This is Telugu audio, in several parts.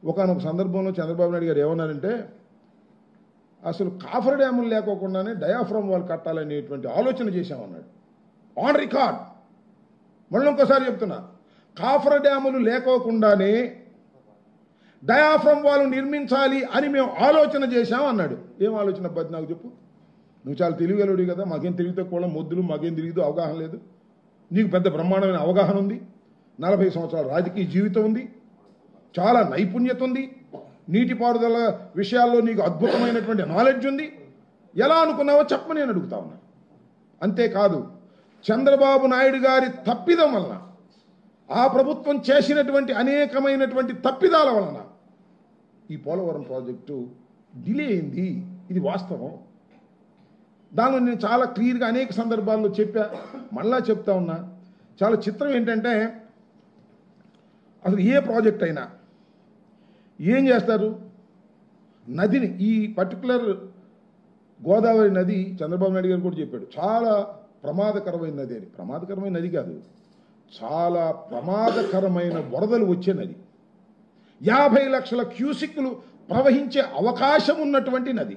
ఒకానొక సందర్భంలో చంద్రబాబు నాయుడు గారు ఏమన్నారంటే అసలు కాఫర్ డ్యాములు లేకోకుండానే డయాఫ్రమ్ వాల్ కట్టాలనేటువంటి ఆలోచన చేశామన్నాడు. On record. మళ్ళీ ఇంకోసారి చెప్తున్నా, కాఫర్ డ్యాములు లేకోకుండానే డయాఫ్రమ్ వాల్ నిర్మించాలి అని మేము ఆలోచన చేశాం అన్నాడు. ఏం ఆలోచన అబ్బాయి నాకు చెప్పు. నువ్వు చాలా తెలివిగలడు కదా, మాకేం తెలివితే కూడా మొద్దులు, మాకేం తెలియదు, అవగాహన లేదు. నీకు పెద్ద బ్రహ్మాండమైన అవగాహన ఉంది, 40 సంవత్సరాల రాజకీయ జీవితం ఉంది, చాలా నైపుణ్యత ఉంది, నీటిపారుదల విషయాల్లో నీకు అద్భుతమైనటువంటి నాలెడ్జ్ ఉంది. ఎలా అనుకున్నావో చెప్పమని నేను అడుగుతా ఉన్నా. అంతేకాదు, చంద్రబాబు నాయుడు గారి తప్పిదం వలన, ఆ ప్రభుత్వం చేసినటువంటి అనేకమైనటువంటి తప్పిదాల వలన ఈ పోలవరం ప్రాజెక్టు డిలే అయింది. ఇది వాస్తవం. దానిలో నేను చాలా క్లియర్గా అనేక సందర్భాల్లో చెప్పా, మళ్ళా చెప్తా ఉన్నా. చాలా చిత్రం ఏంటంటే, అసలు ఏ ప్రాజెక్ట్ అయినా ఏం చేస్తారు, నదిని, ఈ పర్టికులర్ గోదావరి నది చంద్రబాబు నాయుడు గారు కూడా చెప్పాడు, చాలా ప్రమాదకరమైన నది అని. ప్రమాదకరమైన నది కాదు, చాలా ప్రమాదకరమైన వరదలు వచ్చే నది. 50 లక్షల క్యూసిక్లు ప్రవహించే అవకాశం ఉన్నటువంటి నది.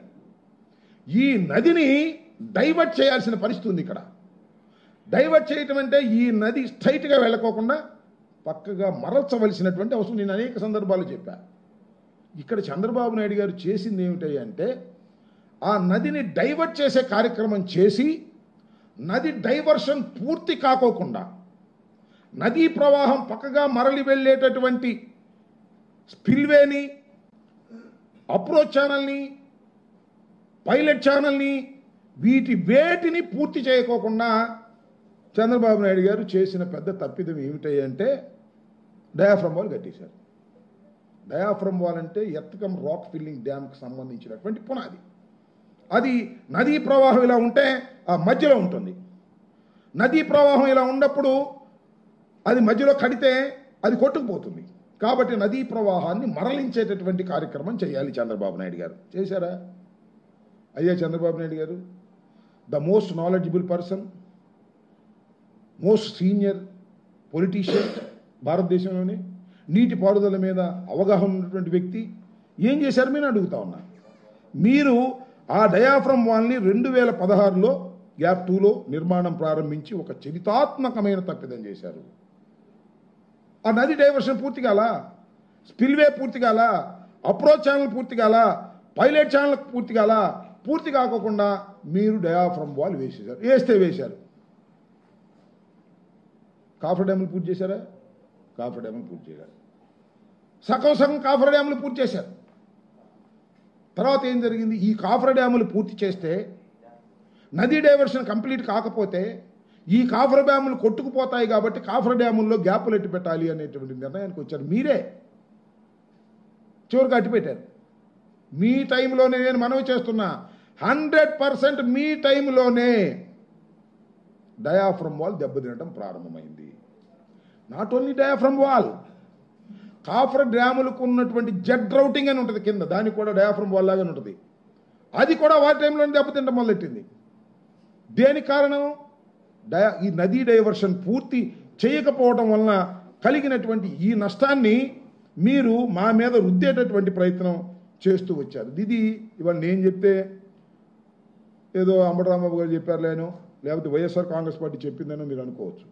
ఈ నదిని డైవర్ట్ చేయాల్సిన పరిస్థితి ఉంది ఇక్కడ. డైవర్ట్ చేయటం అంటే ఈ నది స్ట్రైట్గా వెళ్ళకోకుండా పక్కగా మరల్చవలసినటువంటి అవసరం నేను అనేక సందర్భాలు చెప్పాను. ఇక్కడ చంద్రబాబు నాయుడు గారు చేసింది ఏమిటి అంటే, ఆ నదిని డైవర్ట్ చేసే కార్యక్రమం చేసి, నది డైవర్షన్ పూర్తి కాకోకుండా నదీ ప్రవాహం పక్కగా మరలి వెళ్ళేటటువంటి స్పిల్వేని, అప్రోచ్ ఛానల్ని, పైలట్ ఛానల్ని, వేటిని పూర్తి చేయకోకుండా చంద్రబాబు నాయుడు గారు చేసిన పెద్ద తప్పిదం ఏమిటి అంటే డయాఫ్రమ్ వాల్ కట్టేశారు. డయాఫ్రమ్ వాల్ అంటే ఎర్త్కమ్ రాక్ ఫిల్లింగ్ డ్యామ్కి సంబంధించినటువంటి పునాది. అది నదీ ప్రవాహం ఇలా ఉంటే ఆ మధ్యలో ఉంటుంది. నదీ ప్రవాహం ఇలా ఉన్నప్పుడు అది మధ్యలో కడితే అది కొట్టుకుపోతుంది. కాబట్టి నదీ ప్రవాహాన్ని మరలించేటటువంటి కార్యక్రమం చేయాలి చంద్రబాబు నాయుడు గారు. చేశారా? అయ్యా చంద్రబాబు నాయుడు గారు the most knowledgeable person, most senior politician భారతదేశంలోనే, నీటిపారుదల మీద అవగాహన ఉన్నటువంటి వ్యక్తి, ఏం చేశారు మీరు అడుగుతా ఉన్నా. మీరు ఆ డయాఫ్రమ్ వాల్ని 2016లో గ్యాప్ 2లో నిర్మాణం ప్రారంభించి ఒక చరితాత్మకమైన తప్పిదం చేశారు. ఆ నది డైవర్షన్ పూర్తి కాల, స్పిల్వే పూర్తి కాల, అప్రోచ్ ఛానల్ పూర్తి కాల, పైలట్ ఛానల్ పూర్తి కాల. పూర్తి కాకుండా మీరు డయాఫ్రమ్ వాల్ వేశారు. కాఫర్ డ్యాములు పూర్తి చేశారా? కాఫర్ డ్యాములు పూర్తి చేశారు. సగం కాఫర్ డ్యాములు పూర్తి చేశారు. తర్వాత ఏం జరిగింది? ఈ కాఫర్ డ్యాములు పూర్తి చేస్తే నదీ డైవర్షన్ కంప్లీట్ కాకపోతే ఈ కాఫర్ డ్యాములు కొట్టుకుపోతాయి. కాబట్టి కాఫర్ డ్యాముల్లో గ్యాపులు ఎట్టు పెట్టాలి అనేటువంటి నిర్ణయానికి వచ్చారు. మీరే చివరికి అట్టు పెట్టారు. మీ టైంలోనే నేను మనవి చేస్తున్నా, 100% మీ టైంలోనే డయాఫ్రమ్ వాల్ దెబ్బతినడం ప్రారంభమైంది. Not only diaphragm wall, coffer డ్యాములకు ఉన్నటువంటి జెడ్ రౌటింగ్ అని ఉంటుంది కింద, దానికి కూడా డయాఫ్రమ్ వాల్ లాగానే ఉంటుంది. అది కూడా వాటి టైంలోనే దెబ్బతింటం మొదలెట్టింది. దేనికి కారణం? ఈ నదీ డైవర్షన్ పూర్తి చేయకపోవడం వలన కలిగినటువంటి ఈ నష్టాన్ని మీరు మా మీద రుద్దేటటువంటి ప్రయత్నం చేస్తూ వచ్చారు. ఇది ఇవాళ నేను చెప్తే ఏదో అంబటరాంబాబు గారు చెప్పారులేనో, లేకపోతే వైఎస్ఆర్ కాంగ్రెస్ పార్టీ చెప్పిందేనో మీరు అనుకోవచ్చు.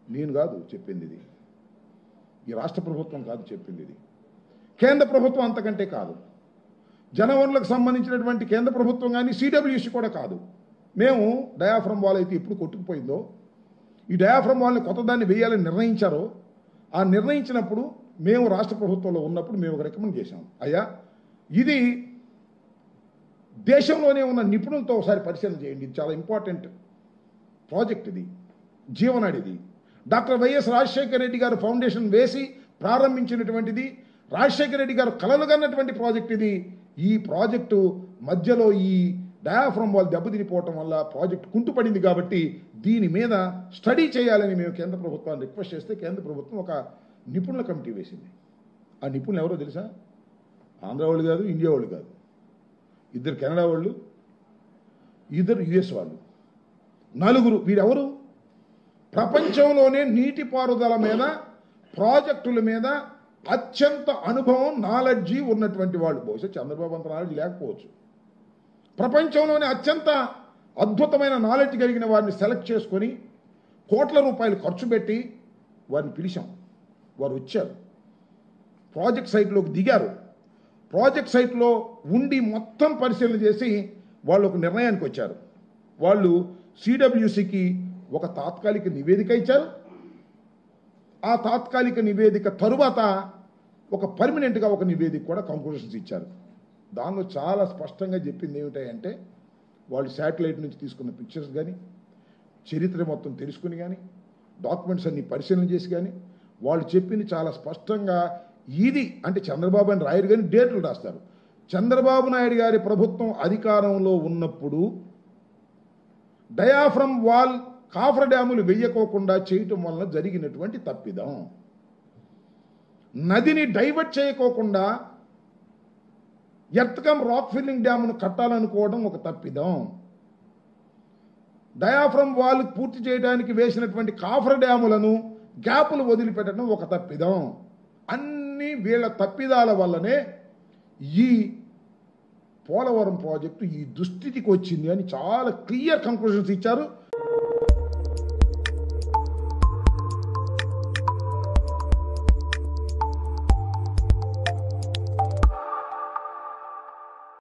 నేను కాదు చెప్పింది, ఇది ఈ రాష్ట్ర ప్రభుత్వం కాదు చెప్పింది, ఇది కేంద్ర ప్రభుత్వం అంతకంటే కాదు. జనవనరులకు సంబంధించినటువంటి కేంద్ర ప్రభుత్వం కానీ సిడబ్ల్యూసి కూడా కాదు. మేము డయాఫ్రమ్ వాల్ అయితే ఎప్పుడు కొట్టుకుపోయిందో, ఈ డయాఫ్రమ్ వాల్ని కొత్త దాన్ని వేయాలని నిర్ణయించారో, ఆ నిర్ణయించినప్పుడు మేము రాష్ట్ర ప్రభుత్వంలో ఉన్నప్పుడు మేము ఒక రికమెండ్ చేశాం. అయ్యా, ఇది దేశంలోనే ఉన్న నిపుణులతో ఒకసారి పరిశీలన చేయండి, ఇది చాలా ఇంపార్టెంట్ ప్రాజెక్ట్, ఇది జీవనాడిది. డాక్టర్ వైఎస్ రాజశేఖర రెడ్డి గారు ఫౌండేషన్ వేసి ప్రారంభించినటువంటిది, రాజశేఖర రెడ్డి గారు కలలుగన్నటువంటి ప్రాజెక్ట్ ఇది. ఈ ప్రాజెక్టు మధ్యలో ఈ డయాఫ్రమ్ వాల్ దెబ్బతినిపోవటం వల్ల ప్రాజెక్ట్ కుంటుపడింది. కాబట్టి దీని మీద స్టడీ చేయాలని మేము కేంద్ర ప్రభుత్వాన్ని రిక్వెస్ట్ చేస్తే కేంద్ర ప్రభుత్వం ఒక నిపుణుల కమిటీ వేసింది. ఆ నిపుణులు ఎవరో తెలుసా? ఆంధ్ర వాళ్ళు కాదు, ఇండియా వాళ్ళు కాదు, 2 కెనడా వాళ్ళు, 2 యుఎస్ వాళ్ళు, 4. వీరెవరు? ప్రపంచంలోనే నీటిపారుదల మీద, ప్రాజెక్టుల మీద అత్యంత అనుభవం నాలెడ్జి ఉన్నటువంటి వాళ్ళు. బహుశా చంద్రబాబు అంత నాలెడ్జ్ లేకపోవచ్చు. ప్రపంచంలోనే అత్యంత అద్భుతమైన నాలెడ్జ్ కలిగిన వారిని సెలెక్ట్ చేసుకొని కోట్ల రూపాయలు ఖర్చు పెట్టి వారిని పిలిచాం. వారు వచ్చారు, ప్రాజెక్ట్ సైట్లోకి దిగారు. ప్రాజెక్ట్ సైట్లో ఉండి మొత్తం పరిశీలన చేసి వాళ్ళు ఒక నిర్ణయానికి వచ్చారు. వాళ్ళు సిడబ్ల్యూసికి ఒక తాత్కాలిక నివేదిక ఇచ్చారు. ఆ తాత్కాలిక నివేదిక తరువాత ఒక పర్మనెంట్గా ఒక నివేదిక కూడా కంక్లూషన్స్ ఇచ్చారు. దానిలో చాలా స్పష్టంగా చెప్పింది ఏమిటంటే వాళ్ళు శాటిలైట్ నుంచి తీసుకున్న పిక్చర్స్ కానీ, చరిత్ర మొత్తం తెలుసుకుని కానీ, డాక్యుమెంట్స్ అన్ని పరిశీలన చేసి కానీ వాళ్ళు చెప్పింది చాలా స్పష్టంగా. ఇది అంటే చంద్రబాబు అని రాయరు కానీ డేట్లు రాస్తారు. చంద్రబాబు నాయుడు గారి ప్రభుత్వం అధికారంలో ఉన్నప్పుడు డయాఫ్రమ్ వాల్ కాఫర్ డ్యాములు వెయ్యకోకుండా చేయటం వలన జరిగినటువంటి తప్పిదం. నదిని డైవర్ట్ చేయకోకుండా ఎర్త్కమ్ రాక్ ఫిల్లింగ్ డ్యామును కట్టాలనుకోవడం ఒక తప్పిదం. డయాఫ్రమ్ వాల్ పూర్తి చేయడానికి వేసినటువంటి కాఫర్ డ్యాములను గ్యాపులు వదిలిపెట్టడం ఒక తప్పిదం. అన్ని వీళ్ళ తప్పిదాల వల్లనే ఈ పోలవరం ప్రాజెక్టు ఈ దుస్థితికి వచ్చింది అని చాలా క్లియర్ కంక్లూషన్స్ ఇచ్చారు.